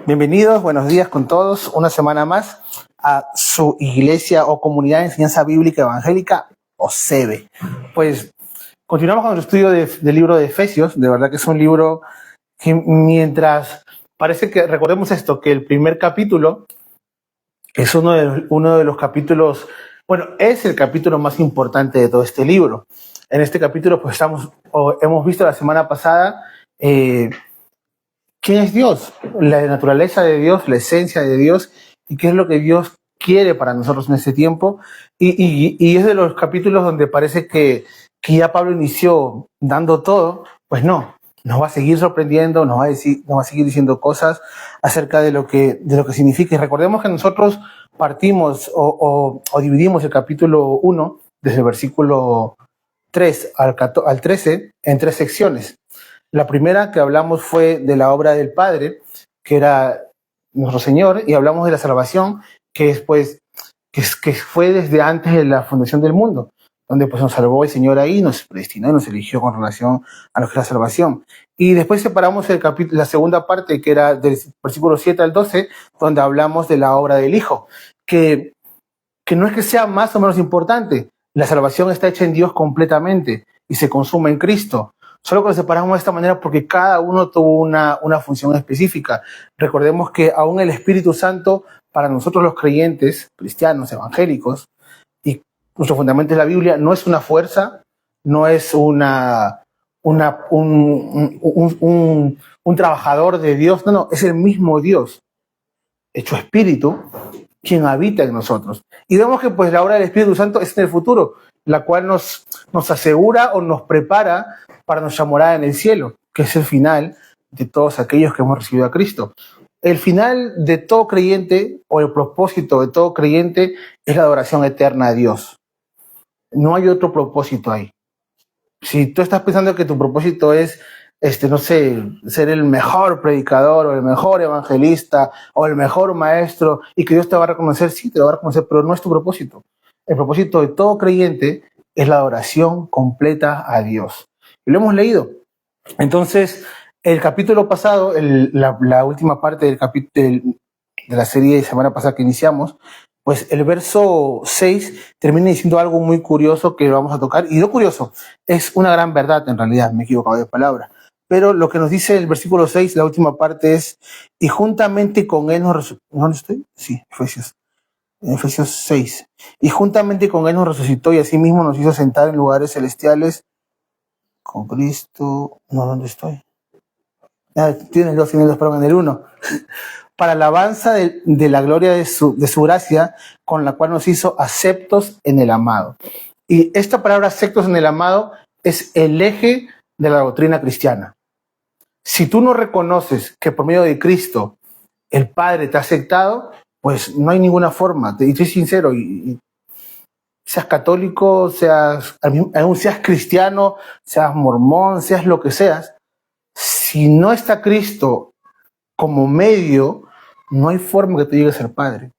Bienvenidos, buenos días con todos, una semana más a su iglesia o comunidad de enseñanza bíblica evangélica o SEBE. Pues continuamos con nuestro estudio del libro de Efesios. De verdad que es un libro que mientras parece que, recordemos esto, que el primer capítulo es uno de los capítulos, bueno, es el capítulo más importante de todo este libro. En este capítulo pues hemos visto la semana pasada ¿quién es Dios? La naturaleza de Dios, la esencia de Dios y qué es lo que Dios quiere para nosotros en este tiempo. Y es de los capítulos donde parece que ya Pablo inició dando todo. Pues no, nos va a seguir sorprendiendo, nos va a seguir diciendo cosas acerca de lo que significa. Y recordemos que nosotros partimos o dividimos el capítulo 1 desde el versículo 3 al 13 en tres secciones. La primera que hablamos fue de la obra del Padre, que era nuestro Señor, y hablamos de la salvación, que fue desde antes de la fundación del mundo, donde pues nos salvó el Señor ahí, nos predestinó y nos eligió con relación a lo que es la salvación. Y después separamos la segunda parte, que era del versículo 7 al 12, donde hablamos de la obra del Hijo, que no es que sea más o menos importante, la salvación está hecha en Dios completamente y se consuma en Cristo. Solo que lo separamos de esta manera porque cada uno tuvo una función específica. Recordemos que aún el Espíritu Santo, para nosotros los creyentes, cristianos, evangélicos, y nuestro fundamento es la Biblia, no es una fuerza, no es un trabajador de Dios, no, es el mismo Dios, hecho Espíritu, quien habita en nosotros. Y vemos que pues la obra del Espíritu Santo es en el futuro, la cual nos asegura o nos prepara para nuestra morada en el cielo, que es el final de todos aquellos que hemos recibido a Cristo. El final de todo creyente, o el propósito de todo creyente, es la adoración eterna a Dios. No hay otro propósito ahí. Si tú estás pensando que tu propósito es, no sé, ser el mejor predicador, o el mejor evangelista, o el mejor maestro, y que Dios te va a reconocer, sí, te va a reconocer, pero no es tu propósito. El propósito de todo creyente es la adoración completa a Dios. Y lo hemos leído. Entonces, el capítulo pasado, la última parte de la serie de semana pasada que iniciamos, pues el verso 6 termina diciendo algo muy curioso que vamos a tocar. Y lo curioso, es una gran verdad en realidad, me he equivocado de palabra. Pero lo que nos dice el versículo 6, la última parte es, y juntamente con él nos... ¿Dónde estoy? Sí, Efesios 6. Y juntamente con él nos resucitó y asimismo nos hizo sentar en lugares celestiales con Cristo. No, ¿dónde estoy? Tienes dos y dos, perdón, en el 1. Para alabanza de la gloria de su gracia, con la cual nos hizo aceptos en el amado. Y esta palabra aceptos en el amado es el eje de la doctrina cristiana. Si tú no reconoces que por medio de Cristo el Padre te ha aceptado, pues no hay ninguna forma. Y soy sincero, y seas católico, seas cristiano, seas mormón, seas lo que seas, si no está Cristo como medio, no hay forma que tú llegues a ser padre.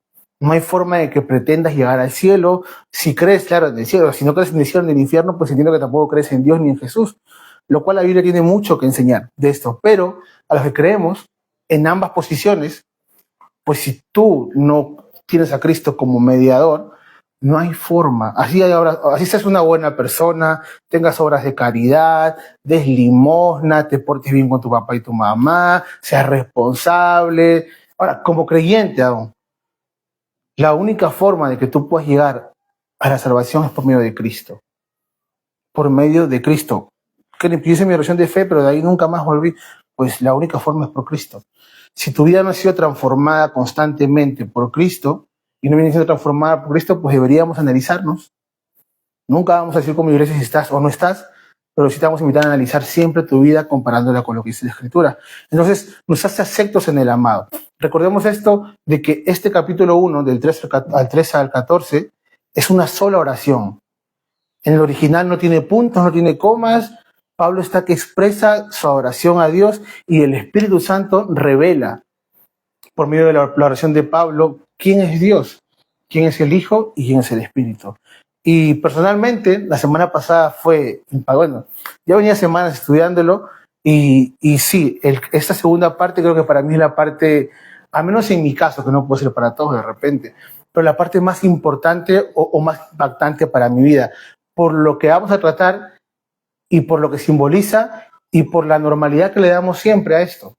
No hay forma de que pretendas llegar al cielo. Si crees, claro, en el cielo. Si no crees en el cielo ni en el infierno, pues entiendo que tampoco crees en Dios ni en Jesús. Lo cual la Biblia tiene mucho que enseñar de esto. Pero a los que creemos en ambas posiciones, pues si tú no tienes a Cristo como mediador, no hay forma. Así seas una buena persona, tengas obras de caridad, des limosna, te portes bien con tu papá y tu mamá, seas responsable. Ahora, como creyente aún, la única forma de que tú puedas llegar a la salvación es por medio de Cristo. Por medio de Cristo. Que hice mi oración de fe, pero de ahí nunca más volví. Pues la única forma es por Cristo. Si tu vida no ha sido transformada constantemente por Cristo, y no viene siendo transformada por Cristo, pues deberíamos analizarnos. Nunca vamos a decir como iglesia si estás o no estás, pero sí te vamos a invitar a analizar siempre tu vida comparándola con lo que dice la Escritura. Entonces, nos hace aceptos en el amado. Recordemos esto de que este capítulo 1, del 13 al 14, es una sola oración. En el original no tiene puntos, no tiene comas. Pablo está que expresa su oración a Dios y el Espíritu Santo revela por medio de la oración de Pablo quién es Dios, quién es el Hijo y quién es el Espíritu. Y personalmente, la semana pasada ya venía semanas estudiándolo Y sí, esta segunda parte creo que para mí es la parte, al menos en mi caso, que no puede ser para todos de repente, pero la parte más importante o más impactante para mi vida, por lo que vamos a tratar y por lo que simboliza y por la normalidad que le damos siempre a esto.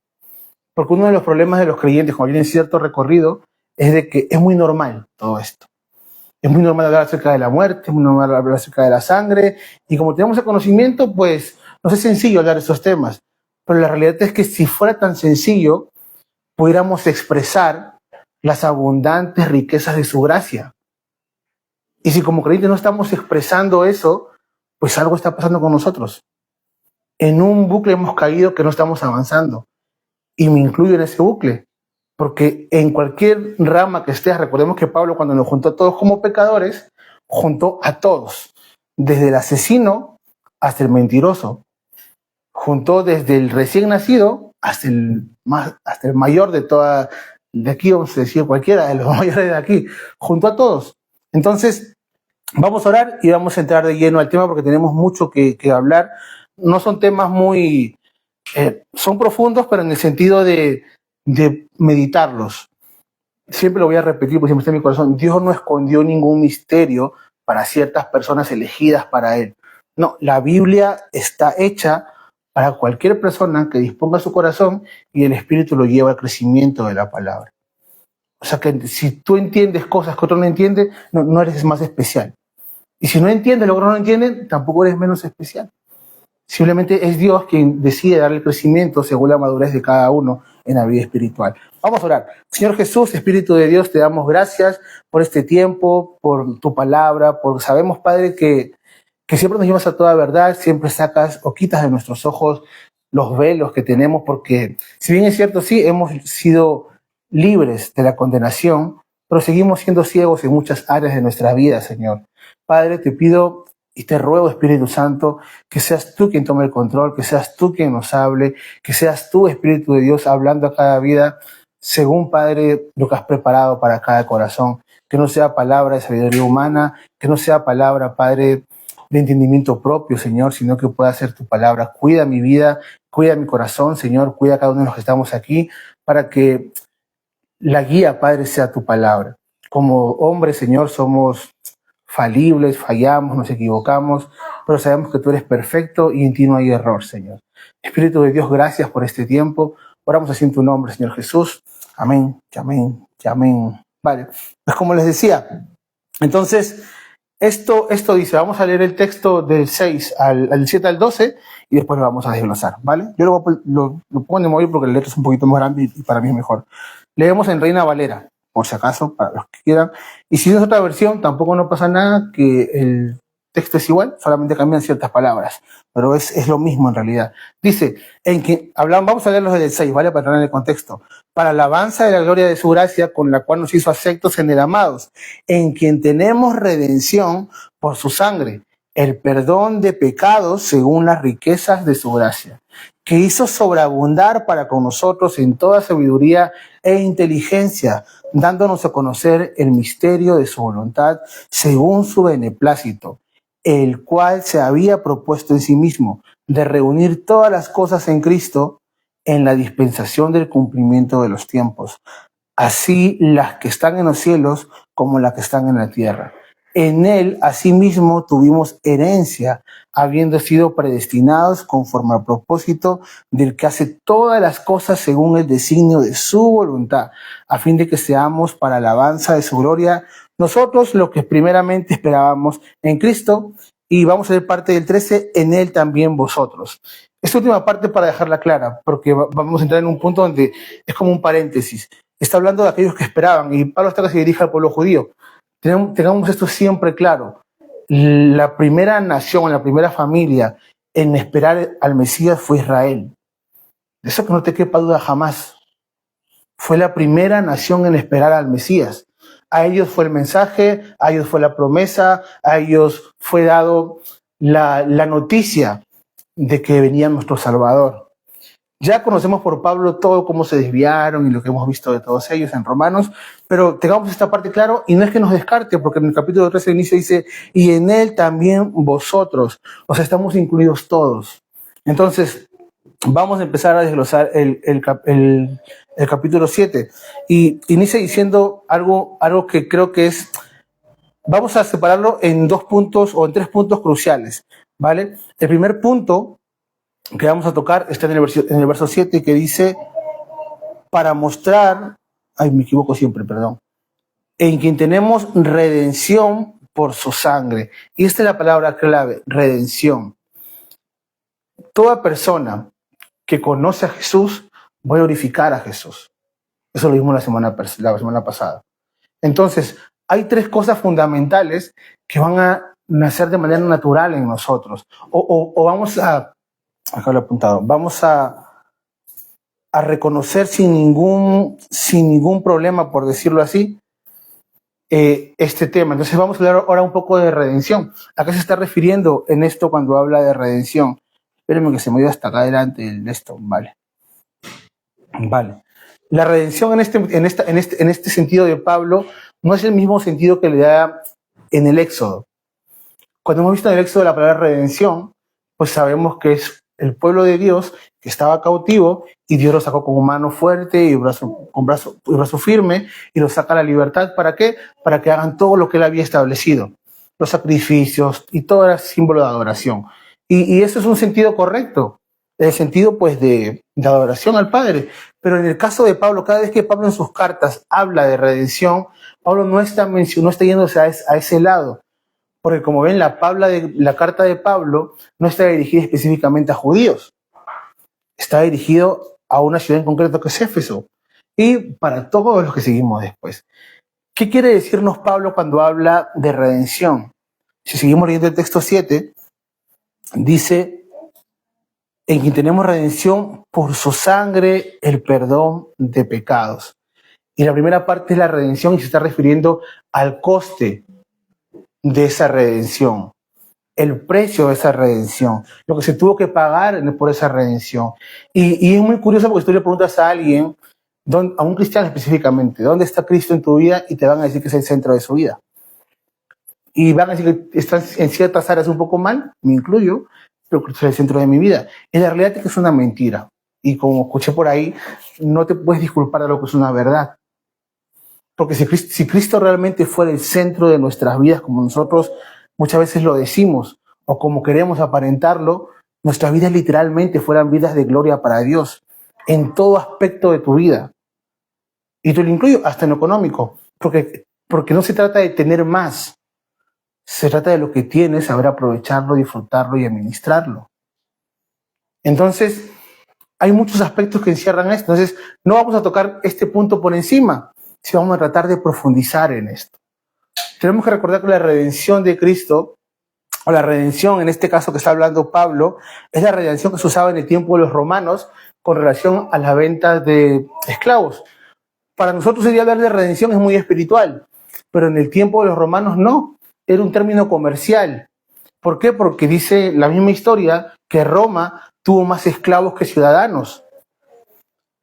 Porque uno de los problemas de los creyentes cuando tienen cierto recorrido es de que es muy normal todo esto. Es muy normal hablar acerca de la muerte, es muy normal hablar acerca de la sangre, y como tenemos el conocimiento, pues nos es sencillo hablar de esos temas. Pero la realidad es que si fuera tan sencillo, pudiéramos expresar las abundantes riquezas de su gracia. Y si como creyentes no estamos expresando eso, pues algo está pasando con nosotros. En un bucle hemos caído que no estamos avanzando. Y me incluyo en ese bucle. Porque en cualquier rama que estés, recordemos que Pablo cuando nos juntó a todos como pecadores, juntó a todos, desde el asesino hasta el mentiroso, juntó desde el recién nacido hasta el mayor de aquí, vamos a decir cualquiera de los mayores de aquí, juntó a todos. Entonces, vamos a orar y vamos a entrar de lleno al tema porque tenemos mucho que hablar. No son temas muy, son profundos, pero en el sentido de meditarlos. Siempre lo voy a repetir porque siempre está en mi corazón. Dios no escondió ningún misterio para ciertas personas elegidas para Él. No, la Biblia está hecha para cualquier persona que disponga su corazón y el Espíritu lo lleva al crecimiento de la palabra. O sea que si tú entiendes cosas que otro no entiende, no eres más especial. Y si no entiendes lo que otro no entiende, tampoco eres menos especial. Simplemente es Dios quien decide dar el crecimiento según la madurez de cada uno en la vida espiritual. Vamos a orar. Señor Jesús, Espíritu de Dios, te damos gracias por este tiempo, por tu palabra, porque sabemos, Padre, que siempre nos llevas a toda verdad, siempre sacas o quitas de nuestros ojos los velos que tenemos, porque si bien es cierto, sí, hemos sido libres de la condenación, pero seguimos siendo ciegos en muchas áreas de nuestra vida, Señor. Padre, te pido y te ruego, Espíritu Santo, que seas tú quien tome el control, que seas tú quien nos hable, que seas tú, Espíritu de Dios, hablando a cada vida, según, Padre, lo que has preparado para cada corazón. Que no sea palabra de sabiduría humana, que no sea palabra, Padre, de entendimiento propio, Señor, sino que pueda ser tu palabra. Cuida mi vida, cuida mi corazón, Señor, cuida a cada uno de los que estamos aquí, para que la guía, Padre, sea tu palabra. Como hombres, Señor, somos falibles, fallamos, nos equivocamos, pero sabemos que tú eres perfecto y en ti no hay error, Señor. Espíritu de Dios, gracias por este tiempo. Oramos así en tu nombre, Señor Jesús. Amén, amén, amén. Vale, pues como les decía, entonces, esto dice, vamos a leer el texto del 6 al 7 al 12 y después lo vamos a desglosar, ¿vale? Yo lo pongo de móvil porque el letra es un poquito más grande y para mí es mejor. Leemos en Reina Valera, por si acaso, para los que quieran. Y si es otra versión, tampoco no pasa nada, que el texto es igual, solamente cambian ciertas palabras, pero es lo mismo en realidad. Dice, vamos a leerlos desde el 6, ¿vale? Para tener el contexto. Para alabanza de la gloria de su gracia, con la cual nos hizo aceptos en el amados, en quien tenemos redención por su sangre, el perdón de pecados según las riquezas de su gracia, que hizo sobreabundar para con nosotros en toda sabiduría e inteligencia, dándonos a conocer el misterio de su voluntad según su beneplácito, el cual se había propuesto en sí mismo, de reunir todas las cosas en Cristo en la dispensación del cumplimiento de los tiempos, así las que están en los cielos como las que están en la tierra. En él, asimismo, tuvimos herencia, habiendo sido predestinados conforme al propósito del que hace todas las cosas según el designio de su voluntad, a fin de que seamos para alabanza de su gloria, nosotros lo que primeramente esperábamos en Cristo, y vamos a ver parte del 13, en él también vosotros. Esta última parte para dejarla clara, porque vamos a entrar en un punto donde es como un paréntesis. Está hablando de aquellos que esperaban, y Pablo hasta que se dirige al pueblo judío. Tengamos esto siempre claro. La primera nación, la primera familia en esperar al Mesías fue Israel. De eso que no te quepa duda jamás. Fue la primera nación en esperar al Mesías. A ellos fue el mensaje, a ellos fue la promesa, a ellos fue dado la noticia de que venía nuestro Salvador. Ya conocemos por Pablo todo cómo se desviaron y lo que hemos visto de todos ellos en Romanos, pero tengamos esta parte claro y no es que nos descarte, porque en el capítulo 13 del inicio dice, y en él también vosotros, o sea, estamos incluidos todos. Entonces, vamos a empezar a desglosar el capítulo 7. Y inicia diciendo algo que creo que es, vamos a separarlo en 2 puntos o en 3 puntos cruciales, ¿vale? El primer punto que vamos a tocar está en el verso 7, que dice, para mostrar, ay, me equivoco siempre, perdón, en quien tenemos redención por su sangre. Y esta es la palabra clave, redención. Toda persona que conoce a Jesús va a glorificar a Jesús. Eso lo vimos la semana pasada. Entonces, hay 3 cosas fundamentales que van a nacer de manera natural en nosotros. O vamos a, acá lo he apuntado, vamos a reconocer sin ningún problema, por decirlo así, este tema. Entonces vamos a hablar ahora un poco de redención. ¿A qué se está refiriendo en esto cuando habla de redención? Espérenme que se me dio hasta acá adelante el esto. Vale. La redención en este sentido de Pablo no es el mismo sentido que le da en el Éxodo. Cuando hemos visto en el Éxodo la palabra redención, pues sabemos que es el pueblo de Dios que estaba cautivo y Dios lo sacó con mano fuerte y brazo firme y lo saca a la libertad. ¿Para qué? Para que hagan todo lo que él había establecido, los sacrificios y todo era símbolo de adoración. Y eso es un sentido correcto, el sentido pues de adoración al Padre. Pero en el caso de Pablo, cada vez que Pablo en sus cartas habla de redención, Pablo no está yéndose a ese lado. Porque como ven, la carta de Pablo no está dirigida específicamente a judíos. Está dirigido a una ciudad en concreto que es Éfeso. Y para todos los que seguimos después. ¿Qué quiere decirnos Pablo cuando habla de redención? Si seguimos leyendo el texto 7, dice, en quien tenemos redención por su sangre, el perdón de pecados. Y la primera parte es la redención y se está refiriendo al coste de esa redención, el precio de esa redención, lo que se tuvo que pagar por esa redención. Y es muy curioso porque tú le preguntas a alguien, a un cristiano específicamente, ¿dónde está Cristo en tu vida? Y te van a decir que es el centro de su vida. Y van a decir que están en ciertas áreas un poco mal, me incluyo, pero Cristo es el centro de mi vida. En la realidad es que es una mentira. Y como escuché por ahí, no te puedes disculpar de lo que es una verdad. Porque si Cristo realmente fuera el centro de nuestras vidas, como nosotros muchas veces lo decimos, o como queremos aparentarlo, nuestras vidas literalmente fueran vidas de gloria para Dios, en todo aspecto de tu vida. Y te lo incluyo hasta en lo económico, porque no se trata de tener más, se trata de lo que tienes, saber aprovecharlo, disfrutarlo y administrarlo. Entonces, hay muchos aspectos que encierran esto. Entonces, no vamos a tocar este punto por encima, si vamos a tratar de profundizar en esto. Tenemos que recordar que la redención de Cristo, o la redención en este caso que está hablando Pablo, es la redención que se usaba en el tiempo de los romanos con relación a la venta de esclavos. Para nosotros el día hablar de redención es muy espiritual, pero en el tiempo de los romanos no, era un término comercial. ¿Por qué? Porque dice la misma historia que Roma tuvo más esclavos que ciudadanos.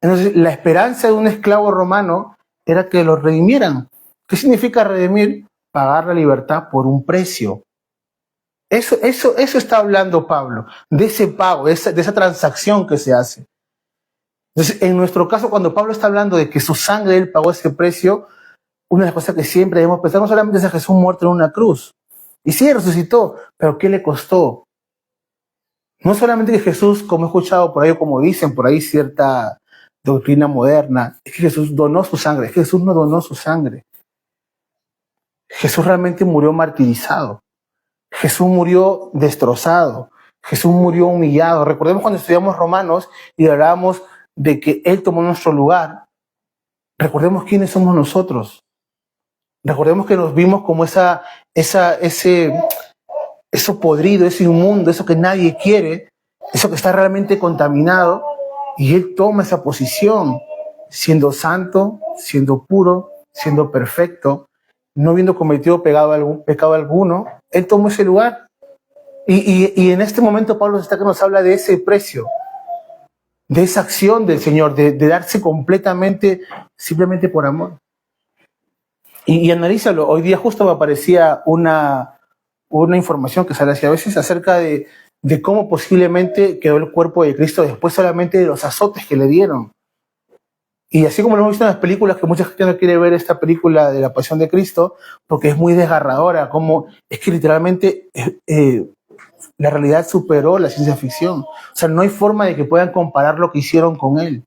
Entonces, la esperanza de un esclavo romano era que los redimieran. ¿Qué significa redimir? Pagar la libertad por un precio. Eso está hablando Pablo, de ese pago, de esa transacción que se hace. Entonces, en nuestro caso, cuando Pablo está hablando de que su sangre, él pagó ese precio, una de las cosas que siempre debemos pensar no solamente es a Jesús muerto en una cruz. Y sí, resucitó, pero ¿qué le costó? No solamente que Jesús, como he escuchado por ahí, como dicen por ahí cierta doctrina moderna, es que Jesús donó su sangre. Es que Jesús no donó su sangre. Jesús realmente murió martirizado. Jesús murió destrozado. Jesús murió humillado. Recordemos cuando estudiamos Romanos y hablábamos de que Él tomó nuestro lugar. Recordemos quiénes somos nosotros. Recordemos que nos vimos como eso podrido, eso inmundo, eso que nadie quiere, eso que está realmente contaminado. Y Él toma esa posición, siendo santo, siendo puro, siendo perfecto, no habiendo cometido pecado alguno. Él tomó ese lugar. Y en este momento Pablo está que nos habla de ese precio, de esa acción del Señor, de darse completamente, simplemente por amor. Y analízalo. Hoy día justo me aparecía una información que sale así a veces acerca de de cómo posiblemente quedó el cuerpo de Cristo después solamente de los azotes que le dieron. Y así como lo hemos visto en las películas, que mucha gente no quiere ver esta película de la Pasión de Cristo, porque es muy desgarradora, como es que literalmente la realidad superó la ciencia ficción. O sea, no hay forma de que puedan comparar lo que hicieron con él.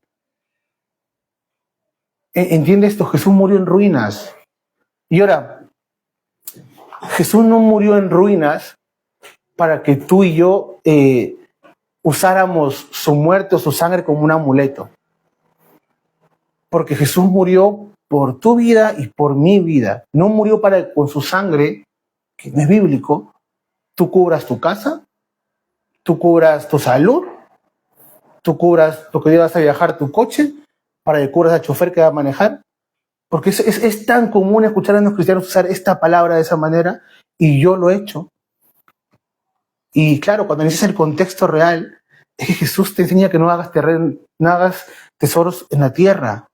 ¿Entiende esto? Jesús murió en ruinas. Y ahora, Jesús no murió en ruinas para que tú y yo usáramos su muerte o su sangre como un amuleto. Porque Jesús murió por tu vida y por mi vida. No murió para que con su sangre, que no es bíblico, tú cubras tu casa, tú cubras tu salud, tú cubras lo que llevas a viajar, tu coche, para que cubras al chofer que va a manejar. Porque es tan común escuchar a los cristianos usar esta palabra de esa manera, y yo lo he hecho. Y claro, cuando dices el contexto real, es que Jesús te enseña que no hagas tesoros en la tierra.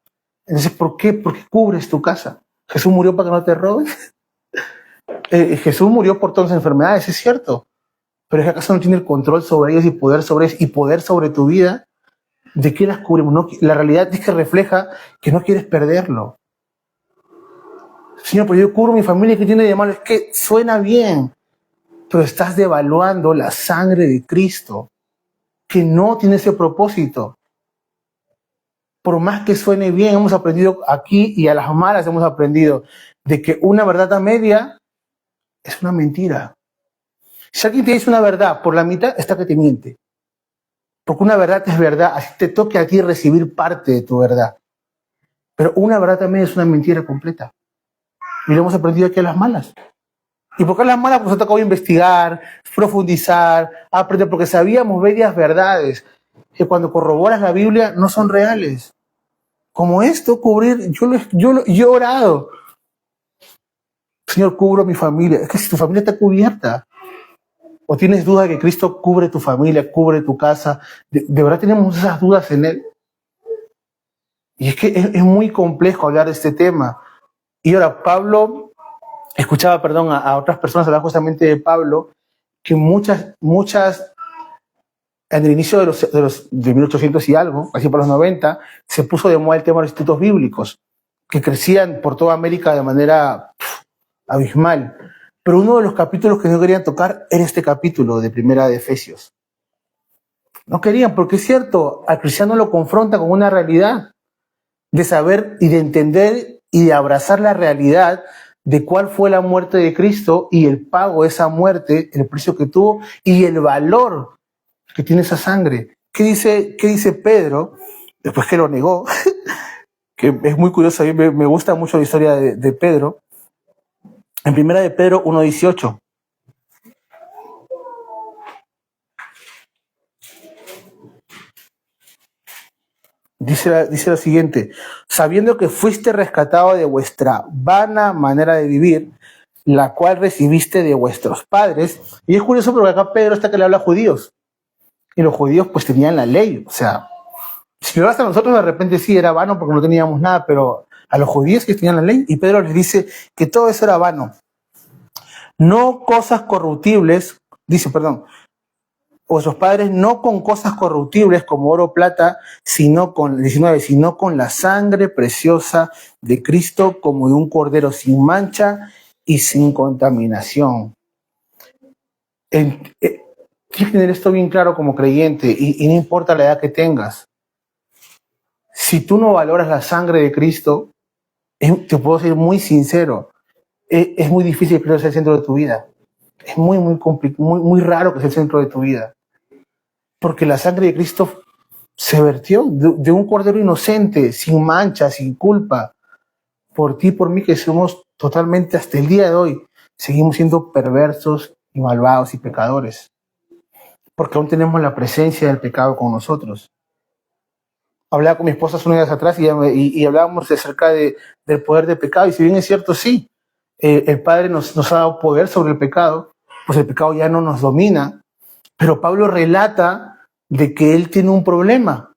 Entonces, ¿por qué? Porque cubres tu casa. Jesús murió para que no te robes. Jesús murió por todas las enfermedades, es cierto. Pero es que acaso no tiene el control sobre ellas y poder sobre ellas y poder sobre tu vida. ¿De qué las cubrimos? No, la realidad es que refleja que no quieres perderlo. Señor, pero yo cubro mi familia, ¿qué tiene de malo? Es que suena bien, pero estás devaluando la sangre de Cristo, que no tiene ese propósito. Por más que suene bien, hemos aprendido aquí y a las malas hemos aprendido de que una verdad a media es una mentira. Si alguien te dice una verdad por la mitad, está que te miente. Porque una verdad es verdad, así te toque a ti recibir parte de tu verdad. Pero una verdad a media es una mentira completa. Y lo hemos aprendido aquí a las malas. ¿Y por qué a las malas? Pues nos ha tocado investigar, profundizar, aprender, porque sabíamos varias verdades que cuando corroboras la Biblia no son reales. Como esto, cubrir, yo he orado. Señor, cubro mi familia. Es que si tu familia está cubierta, o tienes duda de que Cristo cubre tu familia, cubre tu casa, de verdad tenemos esas dudas en Él. Y es que es muy complejo hablar de este tema. Y ahora, escuchaba a otras personas hablar justamente de Pablo, que muchas, en el inicio de 1800 y algo, así por los 90, se puso de moda el tema de los institutos bíblicos, que crecían por toda América de manera abismal. Pero uno de los capítulos que no querían tocar era este capítulo de Primera de Efesios. No querían, porque es cierto, al cristiano lo confronta con una realidad de saber y de entender y de abrazar la realidad de cuál fue la muerte de Cristo y el pago de esa muerte, el precio que tuvo y el valor que tiene esa sangre. ¿Qué dice Pedro? Después que lo negó, que es muy curioso, a mí me gusta mucho la historia de Pedro. En Primera de Pedro 1:18. Dice lo siguiente: sabiendo que fuiste rescatado de vuestra vana manera de vivir, la cual recibiste de vuestros padres. Y es curioso porque acá Pedro está que le habla a judíos. Y los judíos pues tenían la ley. O sea, si lo hasta nosotros de repente sí era vano porque no teníamos nada, pero a los judíos que tenían la ley. Y Pedro les dice que todo eso era vano. No cosas corruptibles, vuestros padres no con cosas corruptibles como oro o plata, sino con la sangre preciosa de Cristo, como de un cordero sin mancha y sin contaminación. Tienes que tener esto bien claro como creyente, y no importa la edad que tengas. Si tú no valoras la sangre de Cristo, te puedo ser muy sincero, es muy difícil que sea el centro de tu vida. Es muy raro que sea el centro de tu vida. Porque la sangre de Cristo se vertió de un cordero inocente, sin mancha, sin culpa. Por ti y por mí, que somos totalmente, hasta el día de hoy, seguimos siendo perversos y malvados y pecadores. Porque aún tenemos la presencia del pecado con nosotros. Hablaba con mi esposa hace unos días atrás y hablábamos acerca del poder del pecado. Y si bien es cierto, sí, el Padre nos ha dado poder sobre el pecado, pues el pecado ya no nos domina. Pero Pablo relata de que él tiene un problema.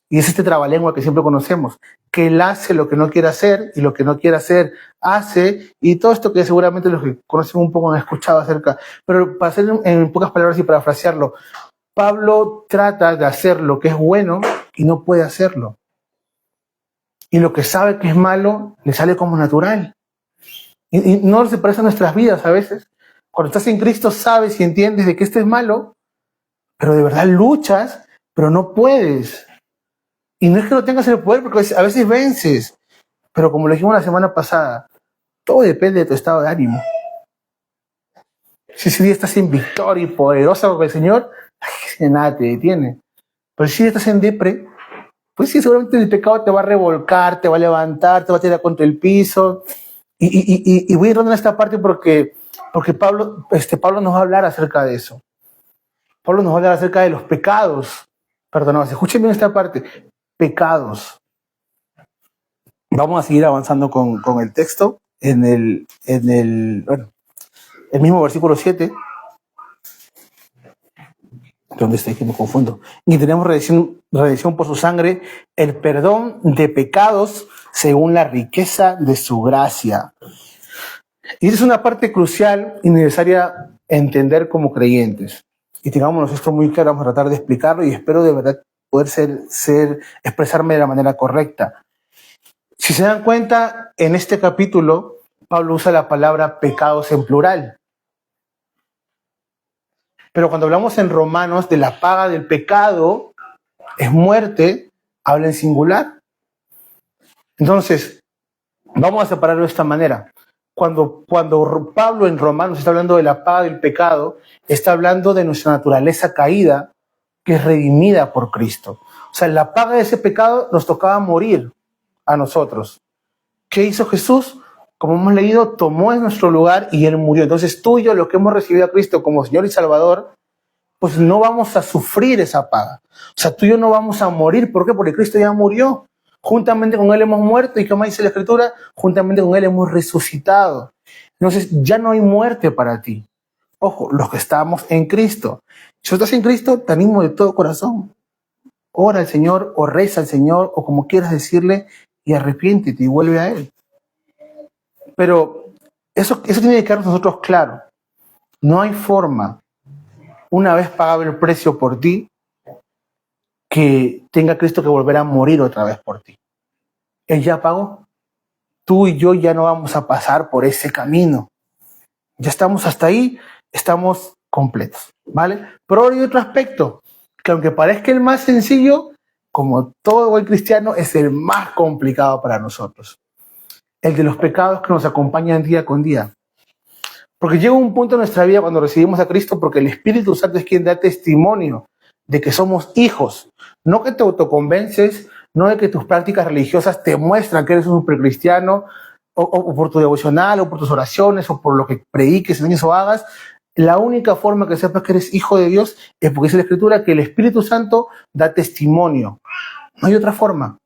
Y es este trabalengua que siempre conocemos, que él hace lo que no quiere hacer y lo que no quiere hacer hace, y todo esto que seguramente los que conocen un poco han escuchado acerca. Pero para hacer en pocas palabras y parafrasearlo, Pablo trata de hacer lo que es bueno y no puede hacerlo. Y lo que sabe que es malo le sale como natural. Y no se parece a nuestras vidas a veces. Cuando estás en Cristo sabes y entiendes de que esto es malo, pero de verdad luchas, pero no puedes. Y no es que no tengas el poder, porque a veces vences. Pero como lo dijimos la semana pasada, todo depende de tu estado de ánimo. Si ese día estás en victoria y poderosa con el Señor, nada te detiene. Pero si estás en depre, pues sí, seguramente el pecado te va a revolcar, te va a levantar, te va a tirar contra el piso. Y voy a ir en esta parte porque Pablo nos va a hablar acerca de eso. Pablo nos va a hablar acerca de los pecados. Perdonados. Escuchen bien esta parte. Pecados. Vamos a seguir avanzando con el texto en el mismo versículo 7. ¿Dónde está? Que me confundo. Y tenemos redención por su sangre, el perdón de pecados según la riqueza de su gracia. Y esa es una parte crucial y necesaria entender como creyentes. Y tengámonos esto muy claro, vamos a tratar de explicarlo y espero de verdad poder expresarme de la manera correcta. Si se dan cuenta, en este capítulo, Pablo usa la palabra pecados en plural. Pero cuando hablamos en Romanos de la paga del pecado, es muerte, habla en singular. Entonces, vamos a separarlo de esta manera. Cuando Pablo en Romanos está hablando de la paga del pecado, está hablando de nuestra naturaleza caída, que es redimida por Cristo. O sea, la paga de ese pecado nos tocaba morir a nosotros. ¿Qué hizo Jesús? Como hemos leído, tomó en nuestro lugar y Él murió. Entonces tú y yo, los que hemos recibido a Cristo como Señor y Salvador, pues no vamos a sufrir esa paga. O sea, tú y yo no vamos a morir. ¿Por qué? Porque Cristo ya murió. Juntamente con Él hemos muerto y como dice la Escritura, juntamente con Él hemos resucitado. Entonces ya no hay muerte para ti. Ojo, los que estamos en Cristo. Si tú estás en Cristo, te animo de todo corazón. Ora al Señor o reza al Señor o como quieras decirle y arrepiéntete y vuelve a Él. Pero eso tiene que quedar nosotros claro. No hay forma, una vez pagado el precio por ti, que tenga Cristo que volver a morir otra vez por ti. Él ya pagó. Tú y yo ya no vamos a pasar por ese camino. Ya estamos hasta ahí, estamos completos, ¿vale? Pero hay otro aspecto, que aunque parezca el más sencillo, como todo buen cristiano, es el más complicado para nosotros. El de los pecados que nos acompañan día con día. Porque llega un punto en nuestra vida cuando recibimos a Cristo, porque el Espíritu Santo es quien da testimonio de que somos hijos. No que te autoconvences, no de que tus prácticas religiosas te muestran que eres un supercristiano, o por tu devocional, o por tus oraciones, o por lo que prediques, enseñes o hagas. La única forma que sepas que eres hijo de Dios es porque dice la Escritura que el Espíritu Santo da testimonio. No hay otra forma.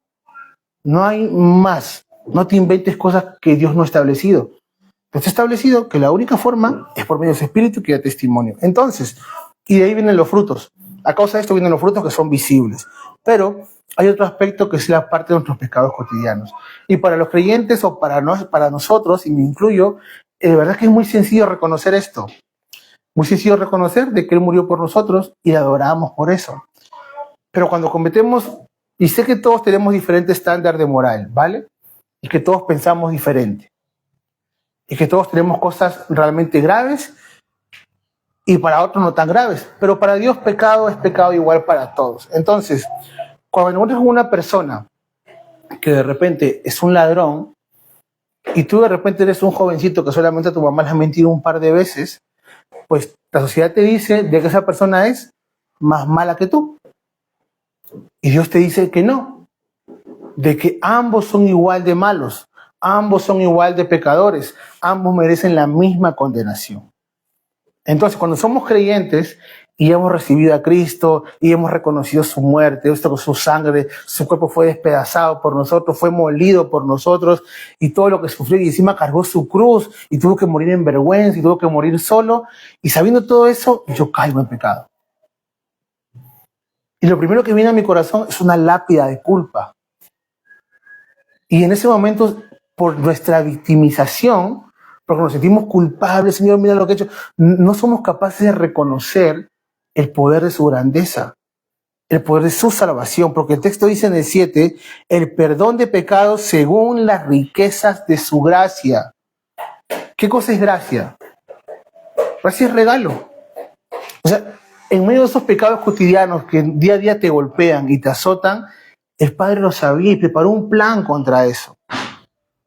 No hay más. No te inventes cosas que Dios no ha establecido. Está establecido que la única forma es por medio de ese Espíritu que da testimonio. Entonces, y de ahí vienen los frutos. A causa de esto vienen los frutos que son visibles. Pero hay otro aspecto que es la parte de nuestros pecados cotidianos. Y para los creyentes o para nosotros, y me incluyo, de verdad que es muy sencillo reconocer esto. Muy sencillo reconocer de que Él murió por nosotros y le adoramos por eso. Pero cuando cometemos, y sé que todos tenemos diferentes estándares de moral, ¿vale? Y que todos pensamos diferente. Y que todos tenemos cosas realmente graves y para otros no tan graves. Pero para Dios pecado es pecado igual para todos. Entonces, cuando encuentras una persona que de repente es un ladrón y tú de repente eres un jovencito que solamente a tu mamá le has mentido un par de veces, pues la sociedad te dice de que esa persona es más mala que tú. Y Dios te dice que no, de que ambos son igual de malos, ambos son igual de pecadores, ambos merecen la misma condenación. Entonces, cuando somos creyentes y hemos recibido a Cristo y hemos reconocido su muerte, su sangre, su cuerpo fue despedazado por nosotros, fue molido por nosotros y todo lo que sufrió y encima cargó su cruz y tuvo que morir en vergüenza y tuvo que morir solo, y sabiendo todo eso, yo caigo en pecado. Y lo primero que viene a mi corazón es una lápida de culpa. Y en ese momento, por nuestra victimización, porque nos sentimos culpables, Señor, mira lo que he hecho, no somos capaces de reconocer el poder de su grandeza, el poder de su salvación, porque el texto dice en el 7, el perdón de pecados según las riquezas de su gracia. ¿Qué cosa es gracia? Gracia es regalo. O sea, en medio de esos pecados cotidianos que día a día te golpean y te azotan, el Padre lo sabía y preparó un plan contra eso.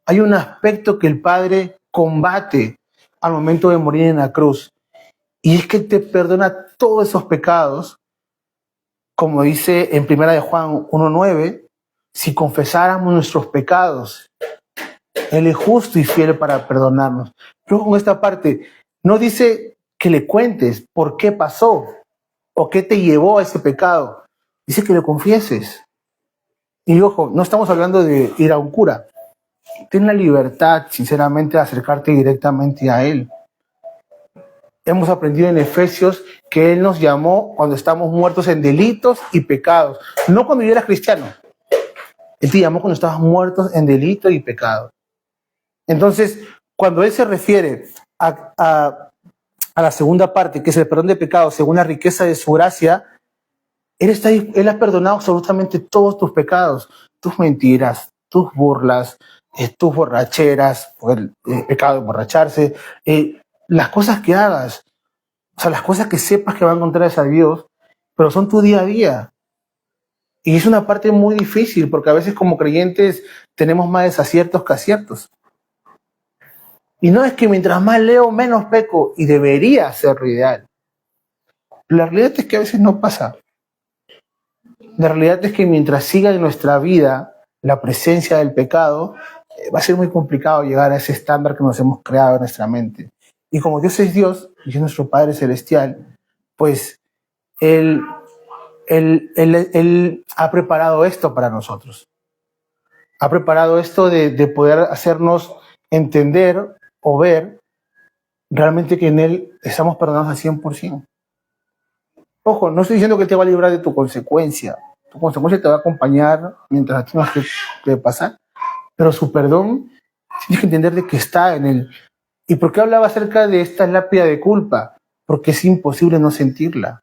Hay un aspecto que el Padre combate al momento de morir en la cruz, y es que te perdona todos esos pecados, como dice en 1 de Juan 1:9, si confesáramos nuestros pecados, Él es justo y fiel para perdonarnos. Pero con esta parte, no dice que le cuentes por qué pasó o qué te llevó a ese pecado. Dice que lo confieses. Y ojo, no estamos hablando de ir a un cura. Ten la libertad, sinceramente, de acercarte directamente a Él. Hemos aprendido en Efesios que Él nos llamó cuando estamos muertos en delitos y pecados. No cuando yo era cristiano. Él te llamó cuando estabas muertos en delitos y pecados. Entonces, cuando Él se refiere a la segunda parte, que es el perdón de pecados según la riqueza de su gracia, Él ha perdonado absolutamente todos tus pecados, tus mentiras, tus burlas, tus borracheras, el pecado de emborracharse, las cosas que hagas, o sea, las cosas que sepas que van contrarias a Dios, pero son tu día a día. Y es una parte muy difícil, porque a veces como creyentes tenemos más desaciertos que aciertos. Y no es que mientras más leo, menos peco, y debería ser lo ideal. La realidad es que a veces no pasa. La realidad es que mientras siga en nuestra vida la presencia del pecado, va a ser muy complicado llegar a ese estándar que nos hemos creado en nuestra mente. Y como Dios es Dios, y es nuestro Padre Celestial, pues Él ha preparado esto para nosotros. Ha preparado esto de poder hacernos entender o ver realmente que en Él estamos perdonados al 100%. Ojo, no estoy diciendo que te va a librar de tu consecuencia. Tu consecuencia te va a acompañar mientras tengas que pasar. Pero su perdón, tienes que entender de que está en Él. ¿Y por qué hablaba acerca de esta lápida de culpa? Porque es imposible no sentirla.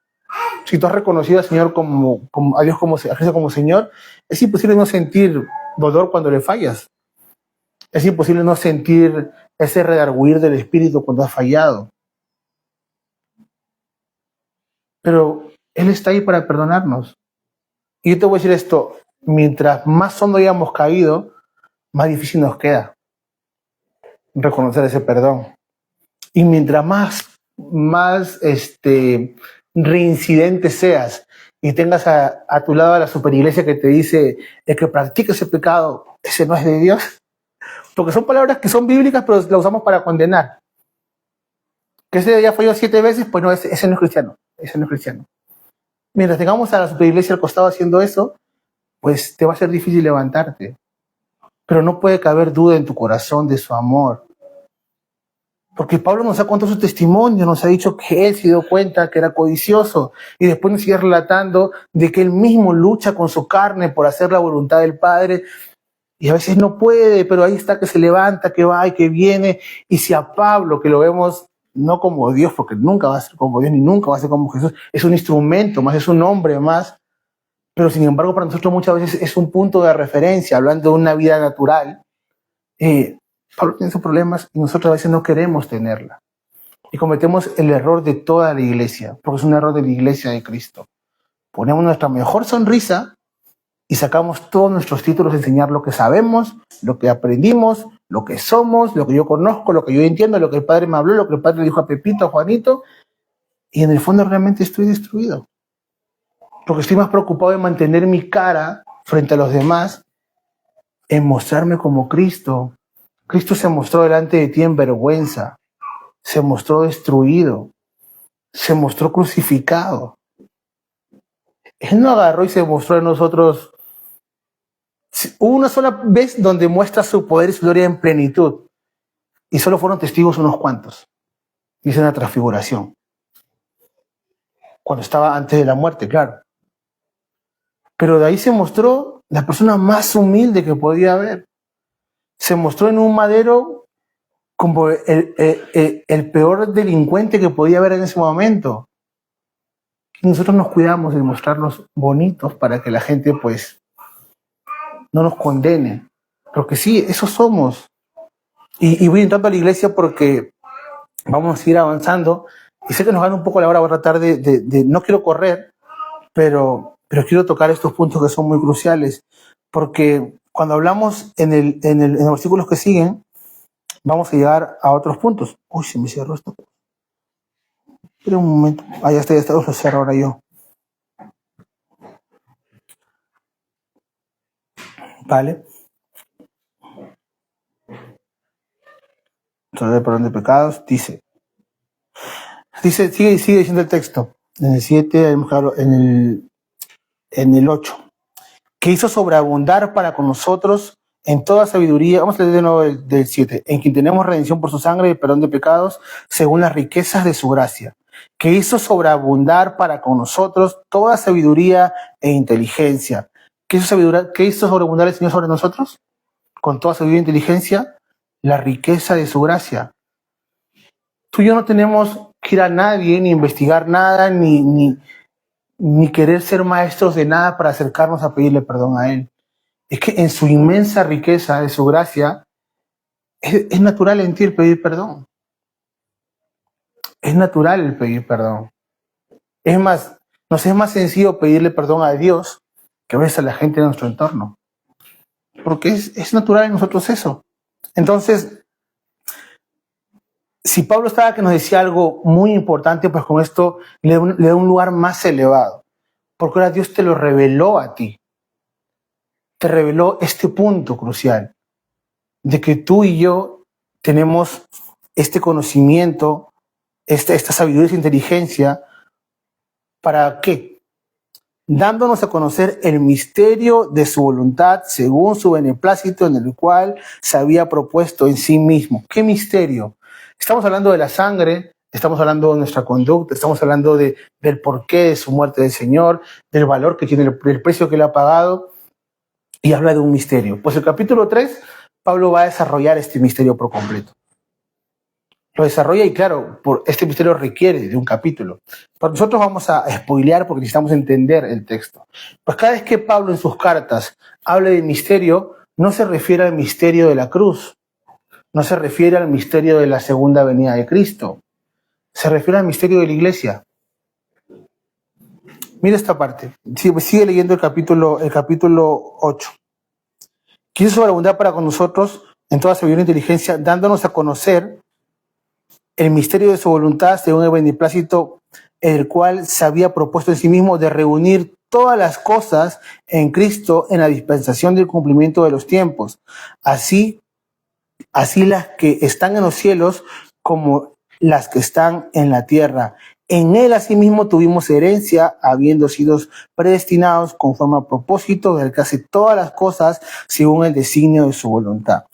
Si tú has reconocido al Señor a Dios a Jesús como Señor, es imposible no sentir dolor cuando le fallas. Es imposible no sentir ese redarguir del Espíritu cuando has fallado. Pero Él está ahí para perdonarnos. Y yo te voy a decir esto, mientras más hondo hayamos caído, más difícil nos queda reconocer ese perdón. Y mientras más reincidente seas y tengas a tu lado a la superiglesia que te dice el que practica ese pecado, ese no es de Dios, porque son palabras que son bíblicas, pero las usamos para condenar. Que ese ya falló 7 veces, pues no, ese no es cristiano, ese no es cristiano. Mientras tengamos a la superiglesia al costado haciendo eso, pues te va a ser difícil levantarte. Pero no puede caber duda en tu corazón de su amor. Porque Pablo nos ha contado su testimonio, nos ha dicho que él se dio cuenta que era codicioso, y después nos sigue relatando de que él mismo lucha con su carne por hacer la voluntad del Padre, y a veces no puede, pero ahí está que se levanta, que va y que viene. Y si a Pablo, que lo vemos no como Dios, porque nunca va a ser como Dios, ni nunca va a ser como Jesús, es un instrumento más, es un hombre más, pero sin embargo para nosotros muchas veces es un punto de referencia, hablando de una vida natural. Pablo tiene sus problemas y nosotros a veces no queremos tenerla. Y cometemos el error de toda la iglesia, porque es un error de la iglesia de Cristo. Ponemos nuestra mejor sonrisa y sacamos todos nuestros títulos de enseñar lo que sabemos, lo que aprendimos, lo que somos, lo que yo conozco, lo que yo entiendo, lo que el Padre me habló, lo que el Padre le dijo a Pepito, a Juanito, y en el fondo realmente estoy destruido. Porque estoy más preocupado en mantener mi cara frente a los demás, en mostrarme como Cristo. Cristo se mostró delante de ti en vergüenza, se mostró destruido, se mostró crucificado. Él no agarró y se mostró en nosotros. Hubo una sola vez donde muestra su poder y su gloria en plenitud, y solo fueron testigos unos cuantos. Dice una transfiguración. Cuando estaba antes de la muerte, claro. Pero de ahí se mostró la persona más humilde que podía haber. Se mostró en un madero como el peor delincuente que podía haber en ese momento. Y nosotros nos cuidamos de mostrarnos bonitos para que la gente pues no nos condene. Porque sí, eso somos. Y voy entrando a la iglesia porque vamos a ir avanzando. Y sé que nos gana un poco la hora, voy a tratar no quiero correr, pero quiero tocar estos puntos que son muy cruciales. Porque cuando hablamos en los versículos que siguen, vamos a llegar a otros puntos. Uy, se me cerró esto. Espera un momento. Ah, ya está, lo cerro ahora yo. Vale. Entonces, el perdón de pecados, sigue diciendo el texto. En el 7, en el 8. Que hizo sobreabundar para con nosotros en toda sabiduría. Vamos a leer de nuevo del 7. En quien tenemos redención por su sangre y perdón de pecados, según las riquezas de su gracia. Que hizo sobreabundar para con nosotros toda sabiduría e inteligencia. ¿Qué hizo sobreabundar el Señor sobre nosotros? Con toda sabiduría e inteligencia, la riqueza de su gracia. Tú y yo no tenemos que ir a nadie, ni investigar nada, ni querer ser maestros de nada para acercarnos a pedirle perdón a Él. Es que en su inmensa riqueza de su gracia, es natural en ti el pedir perdón. Es natural el pedir perdón. Es más, nos es más sencillo pedirle perdón a Dios que a veces a la gente de nuestro entorno. Porque es natural en nosotros eso. Entonces, si Pablo estaba que nos decía algo muy importante, pues con esto le da un lugar más elevado. Porque ahora Dios te lo reveló a ti. Te reveló este punto crucial. De que tú y yo tenemos este conocimiento, esta sabiduría, esta inteligencia. ¿Para qué? Dándonos a conocer el misterio de su voluntad según su beneplácito en el cual se había propuesto en sí mismo. ¿Qué misterio? Estamos hablando de la sangre, estamos hablando de nuestra conducta, estamos hablando del porqué de su muerte del Señor, del valor que tiene, el precio que le ha pagado, y habla de un misterio. Pues el capítulo 3, Pablo va a desarrollar este misterio por completo. Lo desarrolla y claro, este misterio requiere de un capítulo. Pero nosotros vamos a spoilear porque necesitamos entender el texto. Pues cada vez que Pablo en sus cartas habla de misterio, no se refiere al misterio de la cruz, no se refiere al misterio de la segunda venida de Cristo, se refiere al misterio de la iglesia. Mira esta parte, sigue leyendo el capítulo 8. Quiso sobreabundar para con nosotros en toda sabiduría e inteligencia, dándonos a conocer el misterio de su voluntad según el beneplácito, el cual se había propuesto en sí mismo de reunir todas las cosas en Cristo en la dispensación del cumplimiento de los tiempos. Así las que están en los cielos como las que están en la tierra. En él asimismo tuvimos herencia, habiendo sido predestinados conforme al propósito del que hace todas las cosas según el designio de su voluntad.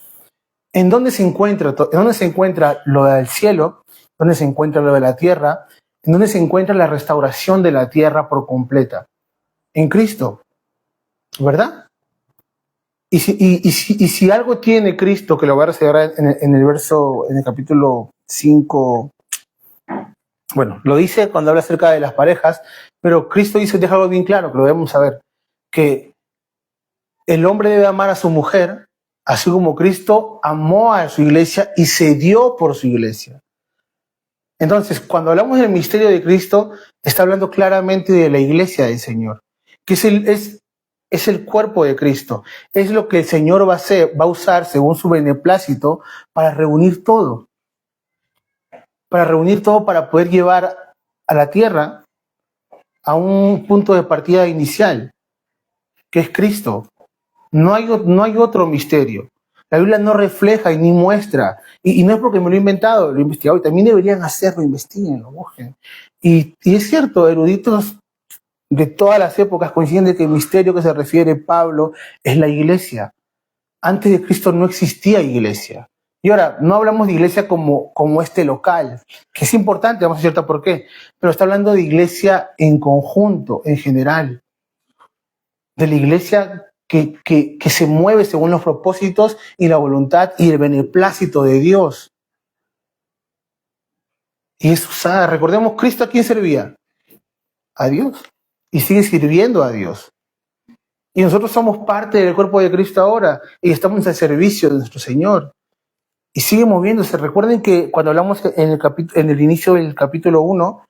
¿En dónde se encuentra lo del cielo? ¿Dónde se encuentra lo de la tierra? ¿En dónde se encuentra la restauración de la tierra por completa? En Cristo, ¿verdad? Y si algo tiene Cristo, que lo va a reseñar en el capítulo 5, bueno, lo dice cuando habla acerca de las parejas, pero Cristo deja algo bien claro, que lo debemos saber, que el hombre debe amar a su mujer, así como Cristo amó a su iglesia y se dio por su iglesia. Entonces, cuando hablamos del misterio de Cristo, está hablando claramente de la iglesia del Señor, que es el cuerpo de Cristo. Es lo que el Señor va a usar según su beneplácito para reunir todo. Para poder llevar a la tierra a un punto de partida inicial, que es Cristo. No hay otro misterio. La Biblia no refleja y ni muestra. Y no es porque me lo he inventado, lo he investigado. Y también deberían hacerlo, investiguenlo, busquen. Y es cierto, eruditos de todas las épocas coinciden de que el misterio que se refiere Pablo es la iglesia. Antes de Cristo no existía iglesia. Y ahora, no hablamos de iglesia como este local, que es importante, vamos a decir por qué, pero está hablando de iglesia en conjunto, en general. de la iglesia que se mueve según los propósitos y la voluntad y el beneplácito de Dios. Y es usada. Recordemos, Cristo ¿a quién servía? A Dios. Y sigue sirviendo a Dios. Y nosotros somos parte del cuerpo de Cristo ahora y estamos al servicio de nuestro Señor. Y sigue moviéndose. Recuerden que cuando hablamos en el inicio del capítulo 1,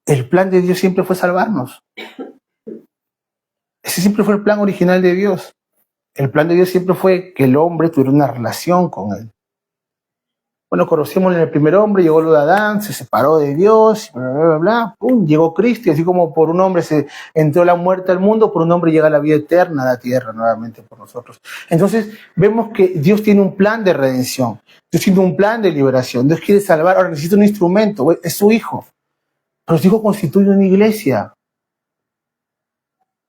el plan de Dios siempre fue salvarnos. Ese siempre fue el plan original de Dios. El plan de Dios siempre fue que el hombre tuviera una relación con Él. Bueno, conocimos en el primer hombre, llegó lo de Adán, se separó de Dios, bla, bla, bla, bla, pum, llegó Cristo, y así como por un hombre se entró la muerte al mundo, por un hombre llega la vida eterna a la tierra nuevamente por nosotros. Entonces, vemos que Dios tiene un plan de redención, Dios tiene un plan de liberación, Dios quiere salvar, ahora necesita un instrumento, es su Hijo. Pero su Hijo constituye una iglesia.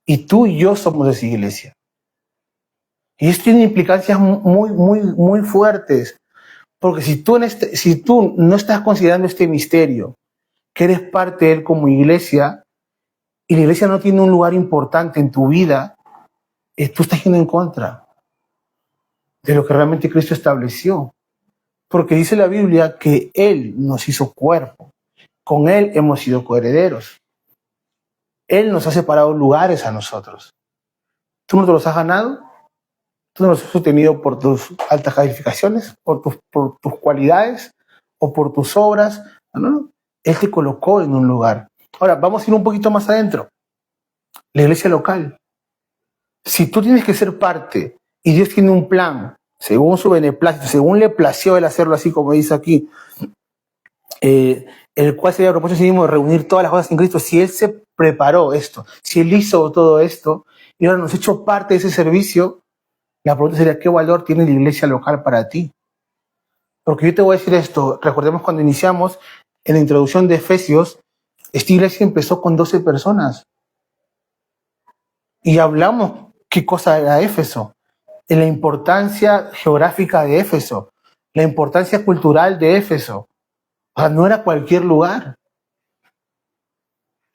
Y tú y yo somos esa iglesia. Y esto tiene implicancias muy fuertes. Porque si tú no estás considerando este misterio, que eres parte de él como iglesia, y la iglesia no tiene un lugar importante en tu vida, tú estás yendo en contra de lo que realmente Cristo estableció. Porque dice la Biblia que Él nos hizo cuerpo. Con Él hemos sido coherederos. Él nos ha separado lugares a nosotros. ¿Tú no te los has ganado? ¿Tú no los has obtenido por tus altas calificaciones, por tus cualidades o por tus obras? No. Él te colocó en un lugar. Ahora, vamos a ir un poquito más adentro. La iglesia local. Si tú tienes que ser parte y Dios tiene un plan, según su beneplácito, según le plació él hacerlo así como dice aquí, el cual sería el propósito sí mismo de reunir todas las cosas en Cristo, si Él se preparó esto, si Él hizo todo esto y ahora nos ha hecho parte de ese servicio, la pregunta sería, ¿qué valor tiene la iglesia local para ti? Porque yo te voy a decir esto, recordemos cuando iniciamos en la introducción de Efesios, esta iglesia empezó con 12 personas. Y hablamos qué cosa era Éfeso, en la importancia geográfica de Éfeso, la importancia cultural de Éfeso. O sea, no era cualquier lugar.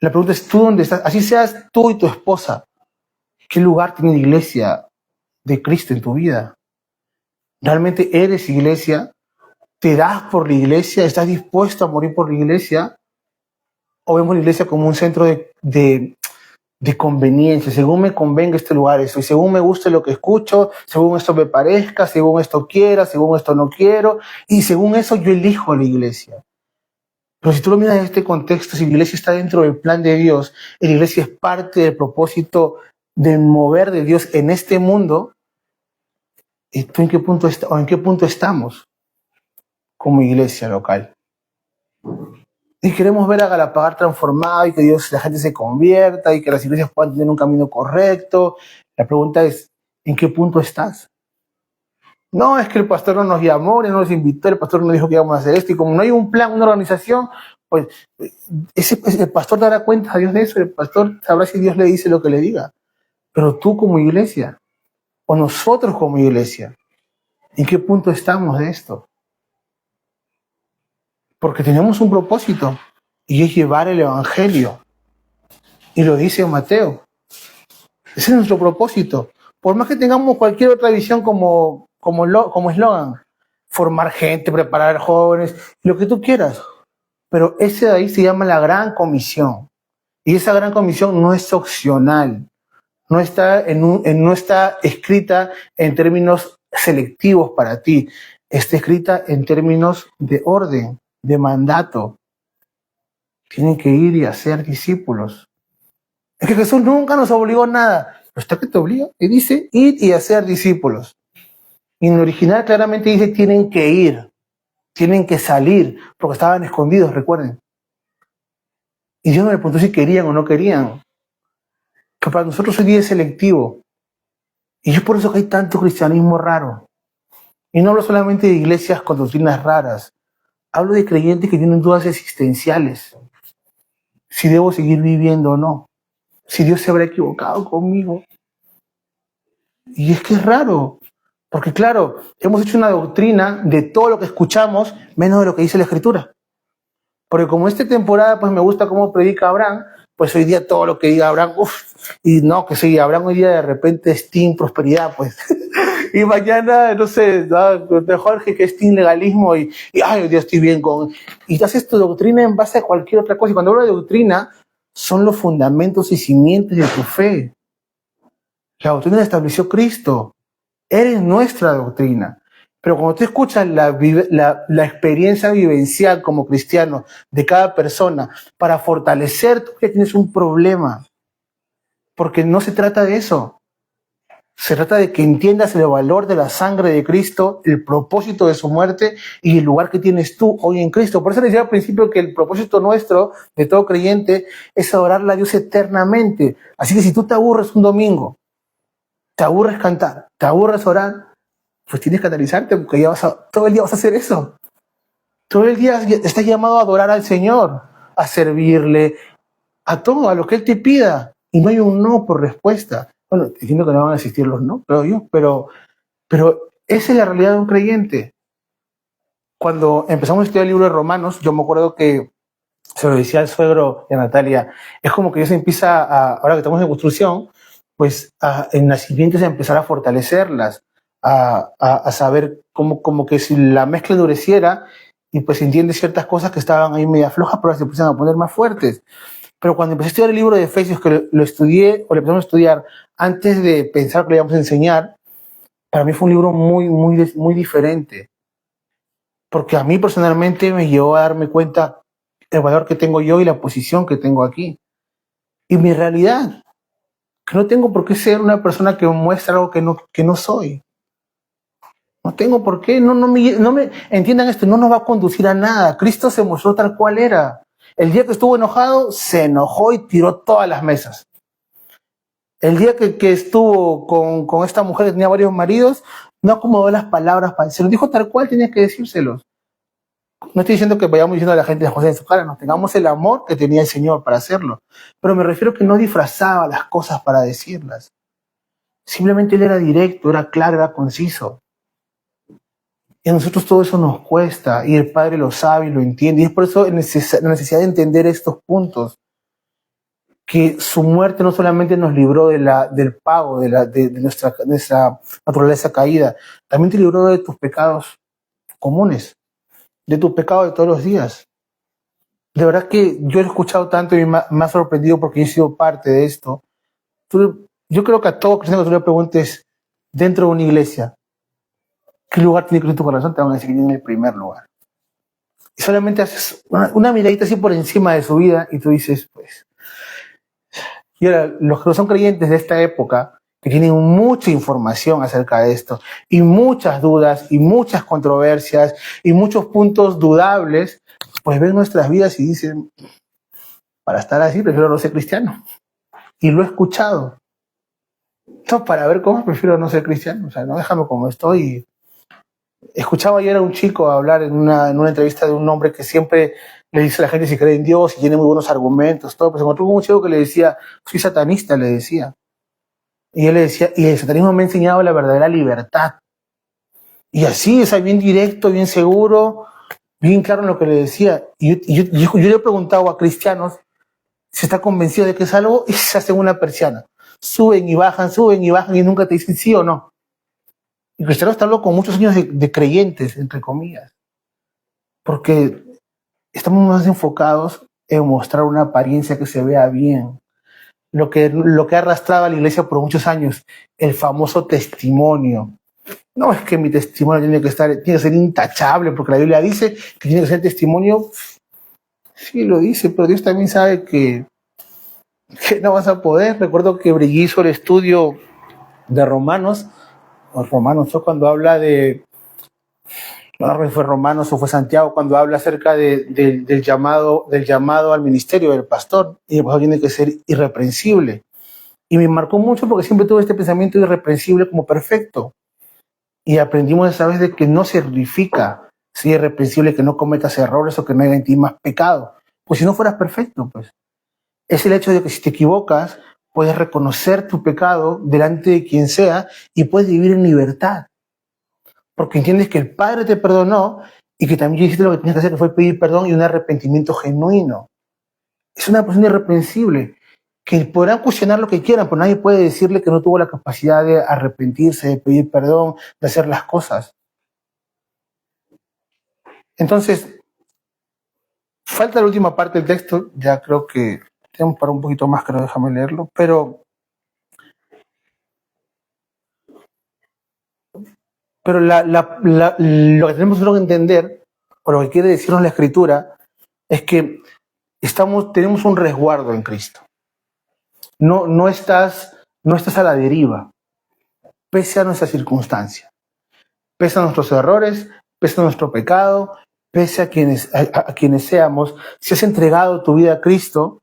La pregunta es, ¿tú dónde estás? Así seas tú y tu esposa. ¿Qué lugar tiene la iglesia de Cristo en tu vida? ¿Realmente eres iglesia? ¿Te das por la iglesia? ¿Estás dispuesto a morir por la iglesia? ¿O vemos la iglesia como un centro de conveniencia? Según me convenga este lugar, eso, y según me guste lo que escucho, según esto me parezca, según esto quiera, según esto no quiero, y según eso yo elijo la iglesia. Pero si tú lo miras en este contexto, si la iglesia está dentro del plan de Dios, y la iglesia es parte del propósito de mover de Dios en este mundo, ¿y tú en qué punto estamos como iglesia local? Y queremos ver a Galapagar transformado y que la gente se convierta y que las iglesias puedan tener un camino correcto. La pregunta es, ¿en qué punto estás? No, es que el pastor no nos llamó, no nos invitó, el pastor no dijo que íbamos a hacer esto, y como no hay un plan, una organización, pues el pastor dará cuenta a Dios de eso, el pastor sabrá si Dios le dice lo que le diga. Pero tú como iglesia, o nosotros como iglesia, ¿en qué punto estamos de esto? Porque tenemos un propósito, y es llevar el evangelio. Y lo dice Mateo. Ese es nuestro propósito. Por más que tengamos cualquier otra visión como eslogan, formar gente, preparar jóvenes, lo que tú quieras. Pero ese de ahí se llama la Gran Comisión. Y esa Gran Comisión no es opcional. No está no está escrita en términos selectivos para ti. Está escrita en términos de orden, de mandato. Tienen que ir y hacer discípulos. Es que Jesús nunca nos obligó a nada. Pero está que te obliga. Y dice, ir y hacer discípulos. Y en el original claramente dice, tienen que ir. Tienen que salir. Porque estaban escondidos, recuerden. Y Dios no le preguntó si querían o no querían. Que para nosotros hoy día es selectivo. Y es por eso que hay tanto cristianismo raro. Y no hablo solamente de iglesias con doctrinas raras. Hablo de creyentes que tienen dudas existenciales. Si debo seguir viviendo o no. Si Dios se habrá equivocado conmigo. Y es que es raro. Porque claro, hemos hecho una doctrina de todo lo que escuchamos, menos de lo que dice la Escritura. Porque como esta temporada pues me gusta cómo predica Abraham, pues hoy día todo lo que diga Abraham, y no, que si Abraham hoy día de repente es team prosperidad, pues. Y mañana, no sé, ¿no? De Jorge que es team legalismo y ay, hoy día estoy bien con... Y tú haces tu doctrina en base a cualquier otra cosa. Y cuando hablo de doctrina, son los fundamentos y cimientos de tu fe. La doctrina la estableció Cristo. Eres nuestra doctrina. Pero cuando tú escuchas la experiencia vivencial como cristiano de cada persona para fortalecer, tú ya tienes un problema. Porque no se trata de eso. Se trata de que entiendas el valor de la sangre de Cristo, el propósito de su muerte y el lugar que tienes tú hoy en Cristo. Por eso les decía al principio que el propósito nuestro, de todo creyente, es adorarle a Dios eternamente. Así que si tú te aburres un domingo, te aburres cantar, te aburres orar, pues tienes que analizarte porque ya todo el día vas a hacer eso. Todo el día estás llamado a adorar al Señor, a servirle, a todo, a lo que Él te pida. Y no hay un no por respuesta. Bueno, entiendo que no van a existir los no, creo yo, pero esa es la realidad de un creyente. Cuando empezamos a estudiar el libro de Romanos, yo me acuerdo que se lo decía al suegro de Natalia, es como que ya se empieza, ahora que estamos en construcción, pues en las siguientes a empezar a fortalecerlas, a saber como que si la mezcla endureciera y pues entiende ciertas cosas que estaban ahí media flojas, pero se empiezan a poner más fuertes. Pero cuando empecé a estudiar el libro de Efesios, que lo estudié, o lo empezamos a estudiar antes de pensar que lo íbamos a enseñar, para mí fue un libro muy diferente. Porque a mí personalmente me llevó a darme cuenta el valor que tengo yo y la posición que tengo aquí. Y mi realidad, que no tengo por qué ser una persona que muestra algo que no soy. No tengo por qué, no me entiendan esto, no nos va a conducir a nada. Cristo se mostró tal cual era. El día que estuvo enojado, se enojó y tiró todas las mesas. El día que estuvo con esta mujer que tenía varios maridos, no acomodó las palabras, se lo dijo tal cual tenía que decírselos. No estoy diciendo que vayamos diciendo a la gente las cosas en su cara, no tengamos el amor que tenía el Señor para hacerlo. Pero me refiero a que no disfrazaba las cosas para decirlas. Simplemente Él era directo, era claro, era conciso. Y a nosotros todo eso nos cuesta, y el Padre lo sabe y lo entiende. Y es por eso la necesidad de entender estos puntos. Que su muerte no solamente nos libró del pago, de nuestra naturaleza caída, también te libró de tus pecados comunes, de tus pecados de todos los días. De verdad que yo he escuchado tanto y me ha sorprendido porque he sido parte de esto. Yo creo que a todo cristiano que tú le preguntes dentro de una iglesia, ¿qué lugar tiene Cristo en tu corazón? Te van a decir que tiene el primer lugar. Y solamente haces una miradita así por encima de su vida y tú dices, pues... Y ahora, los que no son creyentes de esta época, que tienen mucha información acerca de esto, y muchas dudas, y muchas controversias, y muchos puntos dudables, pues ven nuestras vidas y dicen, para estar así prefiero no ser cristiano. Y lo he escuchado. No, para ver cómo prefiero no ser cristiano. O sea, no, déjame como estoy. Escuchaba ayer a un chico hablar en una entrevista de un hombre que siempre le dice a la gente si cree en Dios y tiene muy buenos argumentos, todo. Pues se encontró con un chico que le decía, soy satanista, le decía. Y él le decía, y el satanismo me ha enseñado la verdadera libertad. Y así, es bien directo, bien seguro, bien claro en lo que le decía. Y yo le he preguntado a cristianos si está convencido de que es algo y se hacen una persiana. Suben y bajan y nunca te dicen sí o no. Y cristiano está hablando con muchos años de creyentes, entre comillas. Porque estamos más enfocados en mostrar una apariencia que se vea bien. Lo que ha arrastrado a la iglesia por muchos años, el famoso testimonio. No es que mi testimonio tiene que ser intachable, porque la Biblia dice que tiene que ser testimonio. Sí, lo dice, pero Dios también sabe que no vas a poder. Recuerdo que Brigitte hizo el estudio de Romanos, fue cuando habla de, no sé si fue Romanos o fue Santiago, cuando habla acerca del llamado al ministerio del pastor, y el pastor tiene que ser irreprensible. Y me marcó mucho porque siempre tuve este pensamiento irreprensible como perfecto. Y aprendimos esa vez de que no se significa ser irreprensible, que no cometas errores o que no haya en ti más pecado. Pues si no fueras perfecto, pues. Es el hecho de que si te equivocas, puedes reconocer tu pecado delante de quien sea y puedes vivir en libertad. Porque entiendes que el Padre te perdonó y que también hiciste lo que tenías que hacer, que fue pedir perdón y un arrepentimiento genuino. es una persona irreprensible, que podrán cuestionar lo que quieran, pero nadie puede decirle que no tuvo la capacidad de arrepentirse, de pedir perdón, de hacer las cosas. Entonces, falta la última parte del texto, ya creo que tenemos para un poquito más, creo, déjame leerlo, pero lo que tenemos que entender, o lo que quiere decirnos la Escritura, es que tenemos un resguardo en Cristo. No estás a la deriva, pese a nuestra circunstancia, pese a nuestros errores, pese a nuestro pecado, pese a quienes seamos. Si has entregado tu vida a Cristo,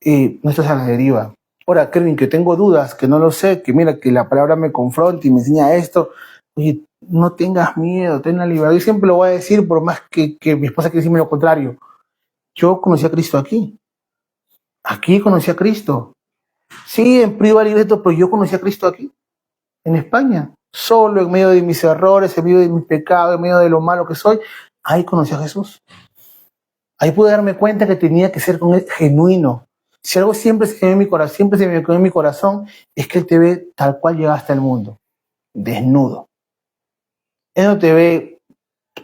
no estás a la deriva. Ahora, Kevin, que tengo dudas, que no lo sé, que mira, que la palabra me confronta y me enseña esto. Oye, no tengas miedo, ten la libertad. Yo siempre lo voy a decir, por más que mi esposa quiere decirme lo contrario. Yo conocí a Cristo aquí. Aquí conocí a Cristo. Sí, en privado directo, pero yo conocí a Cristo aquí, en España. Solo en medio de mis errores, en medio de mis pecados, en medio de lo malo que soy, ahí conocí a Jesús. Ahí pude darme cuenta que tenía que ser con él genuino. Si algo siempre se me quedó en mi corazón, es que Él te ve tal cual llegaste al mundo, desnudo. Él no te ve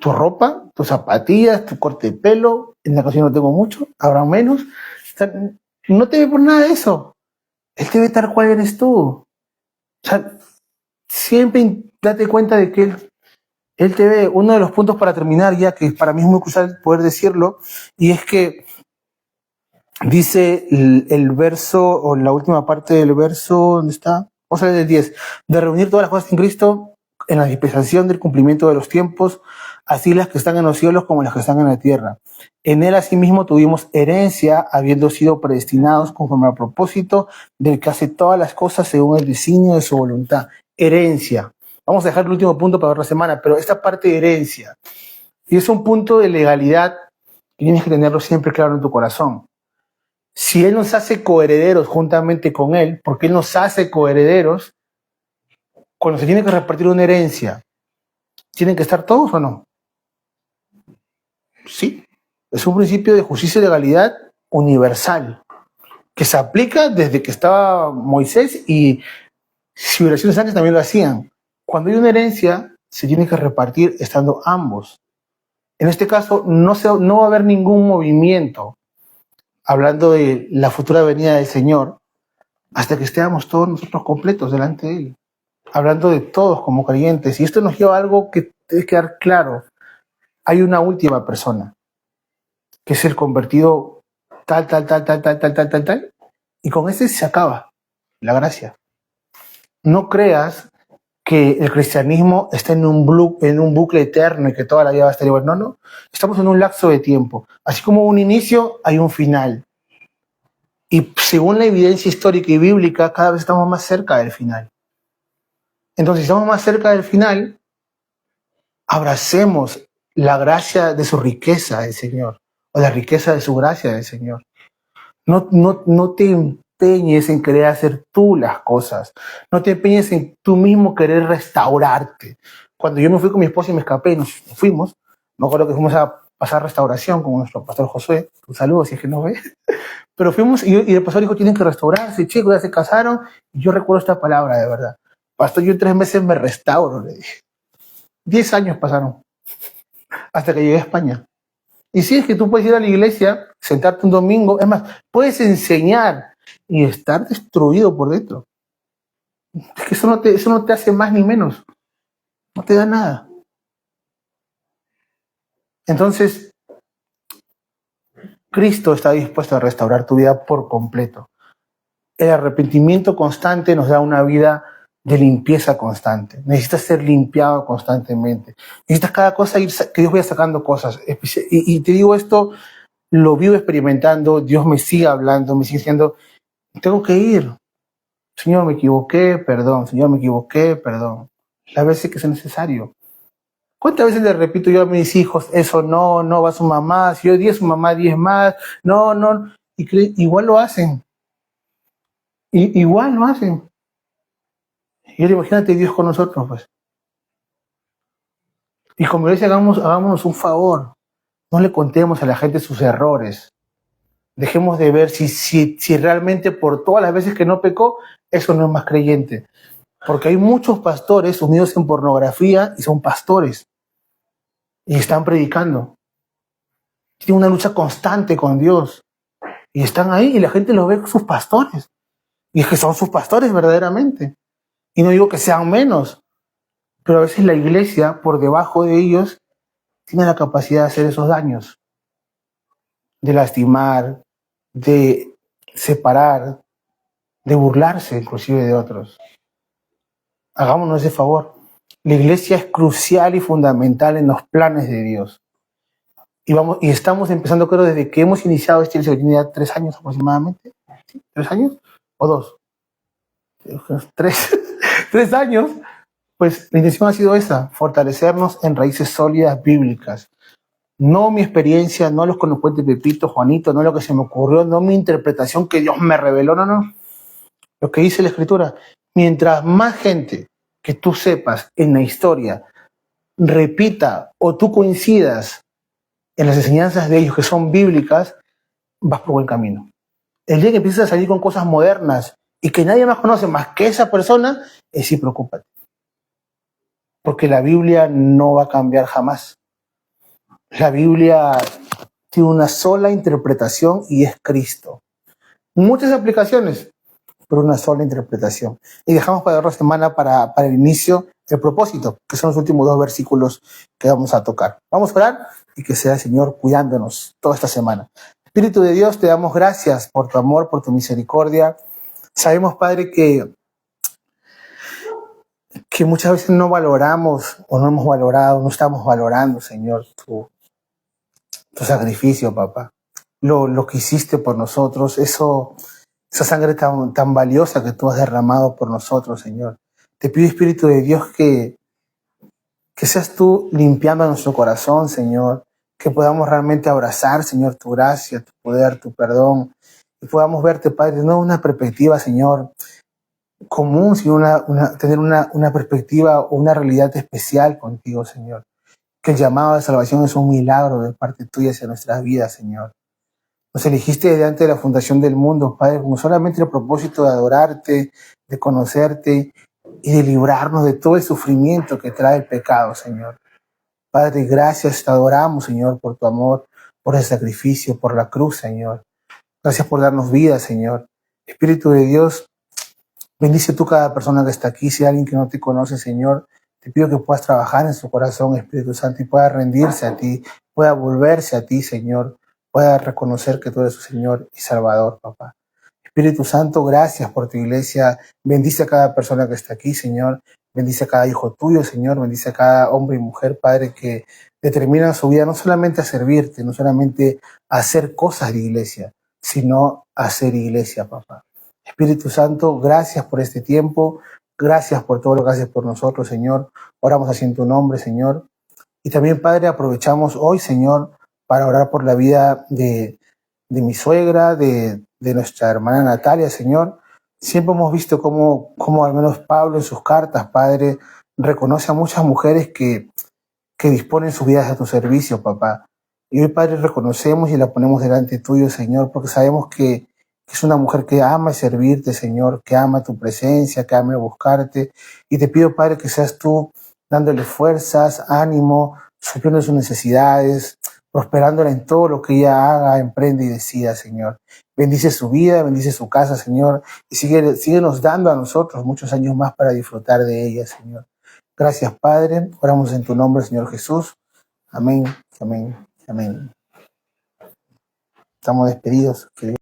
tu ropa, tus zapatillas, tu corte de pelo. En la ocasión no tengo mucho, habrá menos. O sea, no te ve por nada de eso. Él te ve tal cual eres tú. O sea, siempre date cuenta de que Él te ve. Uno de los puntos para terminar, ya que para mí es muy crucial poder decirlo, y es que dice el verso, o la última parte del verso, ¿dónde está? Vamos a leer el 10. De reunir todas las cosas en Cristo en la dispensación del cumplimiento de los tiempos, así las que están en los cielos como las que están en la tierra. En él asimismo tuvimos herencia, habiendo sido predestinados conforme al propósito del que hace todas las cosas según el designio de su voluntad. Herencia. Vamos a dejar el último punto para otra semana, pero esta parte de herencia, y es un punto de legalidad que tienes que tenerlo siempre claro en tu corazón. Si Él nos hace coherederos juntamente con Él, porque Él nos hace coherederos, cuando se tiene que repartir una herencia, ¿tienen que estar todos o no? Sí. Es un principio de justicia y legalidad universal, que se aplica desde que estaba Moisés y civilizaciones antes también lo hacían. Cuando hay una herencia, se tiene que repartir estando ambos. En este caso, no va a haber ningún movimiento, hablando de la futura venida del Señor, hasta que estemos todos nosotros completos delante de Él, hablando de todos como creyentes. Y esto nos lleva a algo que debe quedar claro. Hay una última persona, que es el convertido tal, y con ese se acaba la gracia. No creas que el cristianismo está en un bucle eterno y que toda la vida va a estar igual. No. Estamos en un lapso de tiempo. Así como un inicio, hay un final. Y según la evidencia histórica y bíblica, cada vez estamos más cerca del final. Entonces, si estamos más cerca del final, abracemos la gracia de su riqueza del Señor, o la riqueza de su gracia del Señor. No te empeñes en querer hacer tú las cosas. No te empeñes en tú mismo querer restaurarte. Cuando yo me fui con mi esposa y me escapé y nos fuimos, me acuerdo que fuimos a pasar restauración con nuestro pastor Josué. Un saludo si es que nos ve. Pero fuimos y el pastor dijo, tienen que restaurarse, chicos, ya se casaron. Y yo recuerdo esta palabra, de verdad. Pastor, yo en 3 meses me restauro, le dije. 10 años pasaron hasta que llegué a España. Y si es que tú puedes ir a la iglesia, sentarte un domingo, es más, puedes enseñar y estar destruido por dentro. Es que eso no te hace más ni menos. No te da nada. Entonces, Cristo está dispuesto a restaurar tu vida por completo. El arrepentimiento constante nos da una vida de limpieza constante. Necesitas ser limpiado constantemente. Necesitas cada cosa que Dios vaya sacando cosas. Y te digo esto, lo vivo experimentando, Dios me sigue hablando, me sigue diciendo, tengo que ir. Señor, me equivoqué, perdón. Señor, me equivoqué, perdón. Las veces que sea necesario. ¿Cuántas veces le repito yo a mis hijos, eso no va a su mamá, si yo 10, su mamá 10 más, no, y igual lo hacen. Igual lo hacen. Y ahora imagínate Dios con nosotros, pues. Y como iglesia, hagámonos un favor. No le contemos a la gente sus errores. Dejemos de ver si realmente por todas las veces que no pecó, eso no es más creyente. Porque hay muchos pastores sumidos en pornografía y son pastores y están predicando. Tienen una lucha constante con Dios y están ahí y la gente los ve sus pastores. Y es que son sus pastores verdaderamente. Y no digo que sean menos, pero a veces la iglesia, por debajo de ellos, tiene la capacidad de hacer esos daños, de lastimar, de separar, de burlarse inclusive de otros. Hagámonos ese favor. La iglesia es crucial y fundamental en los planes de Dios. Y estamos empezando, creo, desde que hemos iniciado este servicio, tiene ya 3 años aproximadamente. ¿Sí? ¿3 años? ¿O 2? 3. 3 años. Pues la intención ha sido esa, fortalecernos en raíces sólidas bíblicas. No mi experiencia, no los que nos cuente Pepito, Juanito, no lo que se me ocurrió, no mi interpretación que Dios me reveló, no. Lo que dice la Escritura. Mientras más gente que tú sepas en la historia repita o tú coincidas en las enseñanzas de ellos que son bíblicas, vas por buen camino. El día que empiezas a salir con cosas modernas y que nadie más conoce más que esa persona, sí, preocúpate. Porque la Biblia no va a cambiar jamás. La Biblia tiene una sola interpretación y es Cristo. Muchas aplicaciones, pero una sola interpretación. Y dejamos para otra semana para el inicio el propósito, que son los últimos 2 versículos que vamos a tocar. Vamos a orar y que sea el Señor cuidándonos toda esta semana. Espíritu de Dios, te damos gracias por tu amor, por tu misericordia. Sabemos, Padre, que muchas veces no valoramos o no hemos valorado, no estamos valorando, Señor, tu sacrificio, papá. Lo que hiciste por nosotros, esa sangre tan valiosa que tú has derramado por nosotros, Señor. Te pido, Espíritu de Dios, que seas tú limpiando nuestro corazón, Señor, que podamos realmente abrazar, Señor, tu gracia, tu poder, tu perdón, y podamos verte, Padre, no una perspectiva, Señor, común, sino tener una perspectiva o una realidad especial contigo, Señor. Que el llamado de salvación es un milagro de parte tuya hacia nuestras vidas, Señor. Nos elegiste desde antes de la fundación del mundo, Padre, con solamente el propósito de adorarte, de conocerte y de librarnos de todo el sufrimiento que trae el pecado, Señor. Padre, gracias, te adoramos, Señor, por tu amor, por el sacrificio, por la cruz, Señor. Gracias por darnos vida, Señor. Espíritu de Dios, bendice tú cada persona que está aquí. Si hay alguien que no te conoce, Señor, te pido que puedas trabajar en su corazón, Espíritu Santo, y pueda rendirse a ti, pueda volverse a ti, Señor, pueda reconocer que tú eres su Señor y Salvador, papá. Espíritu Santo, gracias por tu iglesia. Bendice a cada persona que está aquí, Señor. Bendice a cada hijo tuyo, Señor. Bendice a cada hombre y mujer, Padre, que determinan su vida no solamente a servirte, no solamente a hacer cosas de iglesia, sino a hacer iglesia, papá. Espíritu Santo, gracias por este tiempo. Gracias por todo lo que haces por nosotros, Señor. Oramos así en tu nombre, Señor. Y también, Padre, aprovechamos hoy, Señor, para orar por la vida de mi suegra, de nuestra hermana Natalia, Señor. Siempre hemos visto cómo al menos Pablo en sus cartas, Padre, reconoce a muchas mujeres que disponen sus vidas a tu servicio, papá. Y hoy, Padre, reconocemos y la ponemos delante tuyo, Señor, porque sabemos que es una mujer que ama servirte, Señor, que ama tu presencia, que ama buscarte. Y te pido, Padre, que seas tú dándole fuerzas, ánimo, supliendo sus necesidades, prosperándola en todo lo que ella haga, emprende y decida, Señor. Bendice su vida, bendice su casa, Señor, y síguenos dando a nosotros muchos años más para disfrutar de ella, Señor. Gracias, Padre. Oramos en tu nombre, Señor Jesús. Amén, amén, amén. Estamos despedidos. Que Dios